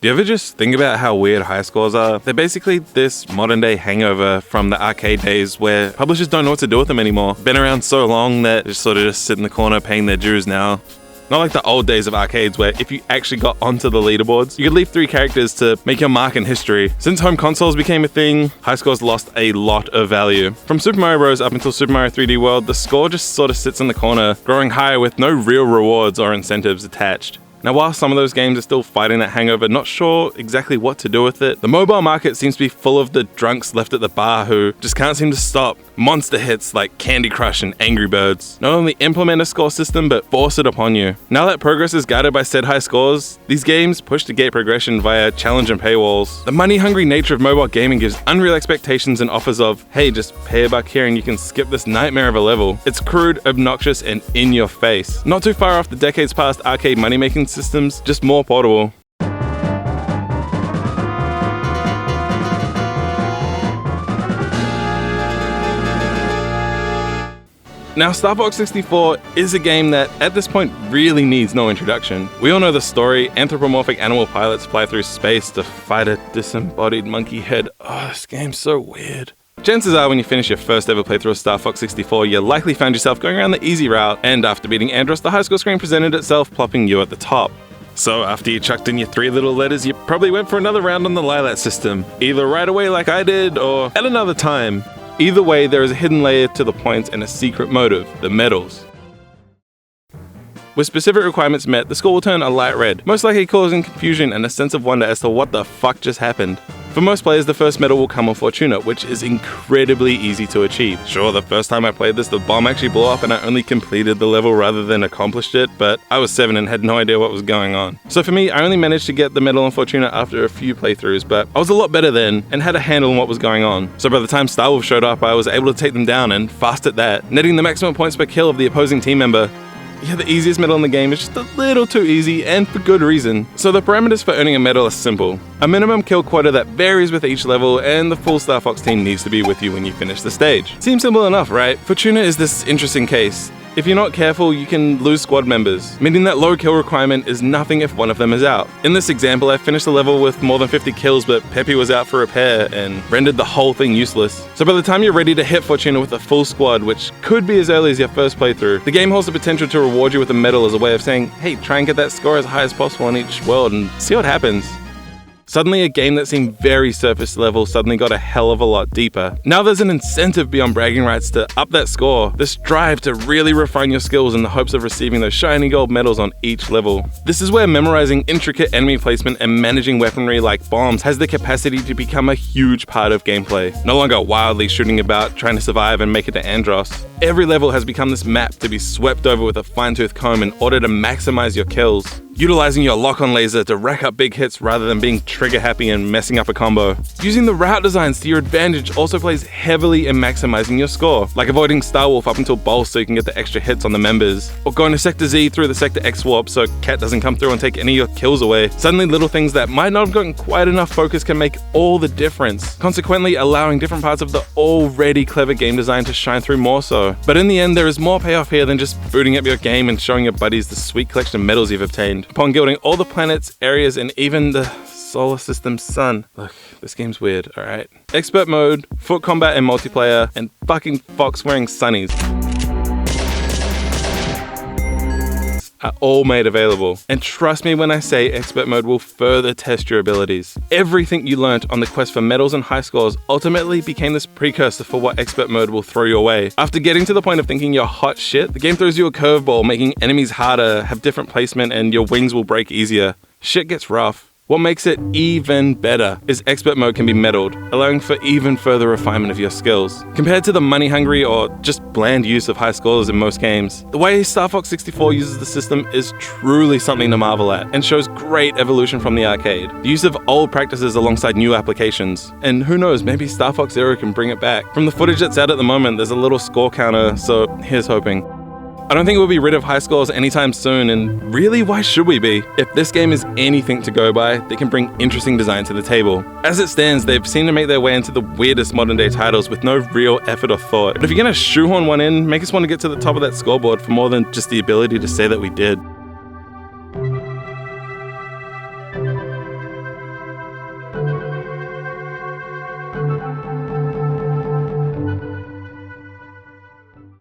Do you ever just think about how weird high scores are? They're basically this modern day hangover from the arcade days where publishers don't know what to do with them anymore. Been around so long that they sort of just sit in the corner paying their dues now. Not like the old days of arcades where if you actually got onto the leaderboards, you could leave 3 characters to make your mark in history. Since home consoles became a thing, high scores lost a lot of value. From Super Mario Bros. Up until Super Mario 3D World, the score just sort of sits in the corner, growing higher with no real rewards or incentives attached. Now, while some of those games are still fighting that hangover, not sure exactly what to do with it, the mobile market seems to be full of the drunks left at the bar who just can't seem to stop. Monster hits like Candy Crush and Angry Birds not only implement a score system, but force it upon you. Now that progress is guided by said high scores, these games push to gate progression via challenge and paywalls. The money-hungry nature of mobile gaming gives unreal expectations and offers of, hey, just pay $1 here and you can skip this nightmare of a level. It's crude, obnoxious, and in your face. Not too far off the decades past arcade money-making systems, just more portable. Now, Star Fox 64 is a game that, at this point, really needs no introduction. We all know the story. Anthropomorphic animal pilots fly through space to fight a disembodied monkey head. Oh, this game's so weird. Chances are when you finish your first ever playthrough of Star Fox 64, you likely found yourself going around the easy route, and after beating Andros, the high score screen presented itself, plopping you at the top. So after you chucked in your 3 little letters, you probably went for another round on the Lilat system, either right away like I did, or at another time. Either way, there is a hidden layer to the points and a secret motive, the medals. With specific requirements met, the score will turn a light red, most likely causing confusion and a sense of wonder as to what the fuck just happened. For most players, the first medal will come on Fortuna, which is incredibly easy to achieve. Sure, the first time I played this, the bomb actually blew up and I only completed the level rather than accomplished it, but I was 7 and had no idea what was going on. So for me, I only managed to get the medal on Fortuna after a few playthroughs, but I was a lot better then and had a handle on what was going on. So by the time Star Wolf showed up, I was able to take them down and fast at that, netting the maximum points per kill of the opposing team member. Yeah, the easiest medal in the game is just a little too easy, and for good reason. So the parameters for earning a medal are simple. A minimum kill quota that varies with each level, and the full Star Fox team needs to be with you when you finish the stage. Seems simple enough, right? Fortuna is this interesting case. If you're not careful, you can lose squad members, meaning that low kill requirement is nothing if one of them is out. In this example, I finished the level with more than 50 kills, but Peppy was out for repair and rendered the whole thing useless. So by the time you're ready to hit Fortuna with a full squad, which could be as early as your first playthrough, the game holds the potential to reward you with a medal as a way of saying, hey, try and get that score as high as possible in each world and see what happens. Suddenly, a game that seemed very surface level suddenly got a hell of a lot deeper. Now there's an incentive beyond bragging rights to up that score, this drive to really refine your skills in the hopes of receiving those shiny gold medals on each level. This is where memorizing intricate enemy placement and managing weaponry like bombs has the capacity to become a huge part of gameplay. No longer wildly shooting about, trying to survive and make it to Andros. Every level has become this map to be swept over with a fine-tooth comb in order to maximize your kills. Utilizing your lock-on laser to rack up big hits rather than being trigger-happy and messing up a combo. Using the route designs to your advantage also plays heavily in maximizing your score, like avoiding Star Wolf up until Bowl so you can get the extra hits on the members, or going to Sector Z through the Sector X warp so Cat doesn't come through and take any of your kills away. Suddenly little things that might not have gotten quite enough focus can make all the difference, consequently allowing different parts of the already clever game design to shine through more so. But in the end, there is more payoff here than just booting up your game and showing your buddies the sweet collection of medals you've obtained. Upon gilding all the planets, areas, and even the solar system's sun. Look, this game's weird, alright? Expert mode, foot combat and multiplayer, and fucking fox wearing sunnies are all made available. And trust me when I say expert mode will further test your abilities. Everything you learnt on the quest for medals and high scores ultimately became this precursor for what expert mode will throw your way. After getting to the point of thinking you're hot shit, the game throws you a curveball, making enemies harder, have different placement, and your wings will break easier. Shit gets rough. What makes it even better is expert mode can be medaled, allowing for even further refinement of your skills. Compared to the money-hungry or just bland use of high scores in most games, the way Star Fox 64 uses the system is truly something to marvel at and shows great evolution from the arcade. The use of old practices alongside new applications. And who knows, maybe Star Fox Zero can bring it back. From the footage that's out at the moment, there's a little score counter, so here's hoping. I don't think we'll be rid of high scores anytime soon, and really, why should we be? If this game is anything to go by, they can bring interesting design to the table. As it stands, they've seemed to make their way into the weirdest modern day titles with no real effort or thought. But if you're gonna shoehorn one in, make us want to get to the top of that scoreboard for more than just the ability to say that we did.